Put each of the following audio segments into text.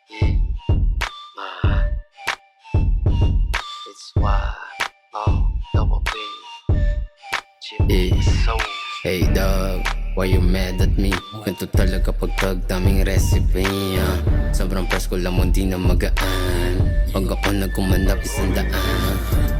Yeah, it's why double B. Yeah. So Hey dog, why you mad at me? Ganito talaga pagkag daming recipe Sobrang presko lang mo di na magaan Pag ako nagkumanap isang daan.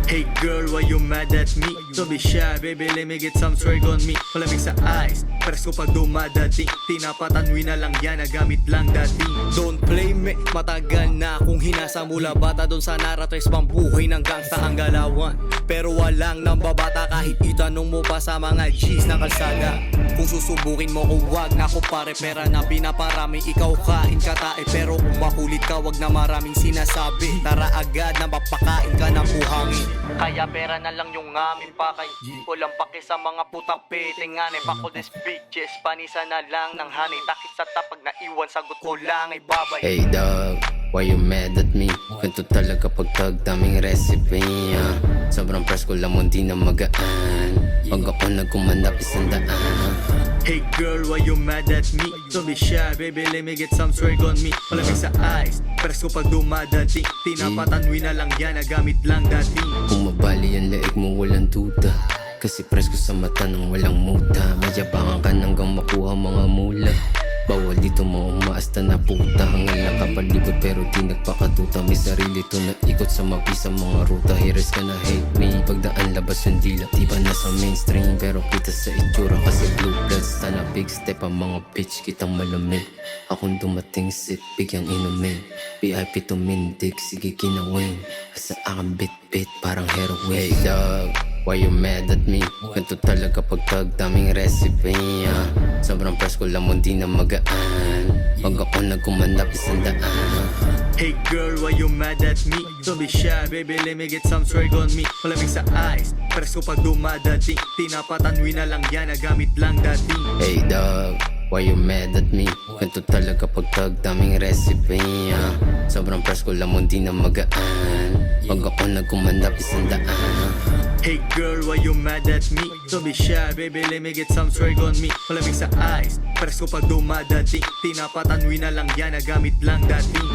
Hey girl, why you mad at me? Don't be shy, baby, let me get some swag on me. Malamig sa eyes, presko pag dumadating. Tinapatanwi na lang yan, nagamit lang dating. Don't play me, matagal na akong hinasa mula bata. Doon sa naratres pang buhay ng gangsta ang galawan. Pero walang nambabata kahit itanong mo pa sa mga G's ng kalsada. Kung susubukin mo ko wag na ako pare, pera na pinaparami. Ikaw kain ka tae, pero kung makulit ka wag na maraming sinasabi. Tara agad na mapakain ka ng buhangin. Kaya pera na lang yung amin pakay. Walang paki sa mga putang pitinganin. Bako this bitches, panisa na lang ng honey. Takit sa tapag na iwan, sagot ko lang ay babay. Hey dog, why you mad at me? Ganito talaga pagkag daming recipe Sobrang presko lang mo di na magaan Pag ako nagkumanap isang daan. Hey girl, why you mad at me? Don't be shy, baby, let me get some swag on me. Malamig sa eyes, presko pag dumadating. Tinapatanwi na lang yan, nagamit lang dating. Kung mabali ang leeg mo walang duda Kasi presko sa mata nang walang muta. Mayabangan ka hanggang makuha mga mula. Bawal dito mo umaasta na puta. Hangal na kapalibot pero di nagpakatuta. May sarili to na ikot sa mapisa mga ruta. Haters ka na hate me, pagdaan labas yung dila. Di ba nasa mainstream pero kita sa itsura. Kasi blue bloods, sana big step ang mga bitch kitang malamig. Akong dumating sit, bigyang inumin. VIP to mindig, sige kinawin. Sa aking bit-bit parang heroin. Hey dog, why you mad at me? Ganito talaga pagkag daming recipe Sobrang presko lang mo di na magaan Pag ako nagkumanap isang daan. Hey girl, why you mad at me? Don't be shy, baby, let me get some swag on me. Malamig sa eyes, presko pag dumadating. Tinapatanwi na lang yan, nagamit lang dating. Hey dog, why you mad at me? Ganito talaga pagkag daming recipe Sobrang presko lang mo di na magaan Pag ako nagkumanap isang daan. Hey girl, why you mad at me? Don't be shy, baby, let me get some swag on me. Malamig sa eyes, presko pag dumadating. Tinapatanwi na lang yan, nagamit lang dating.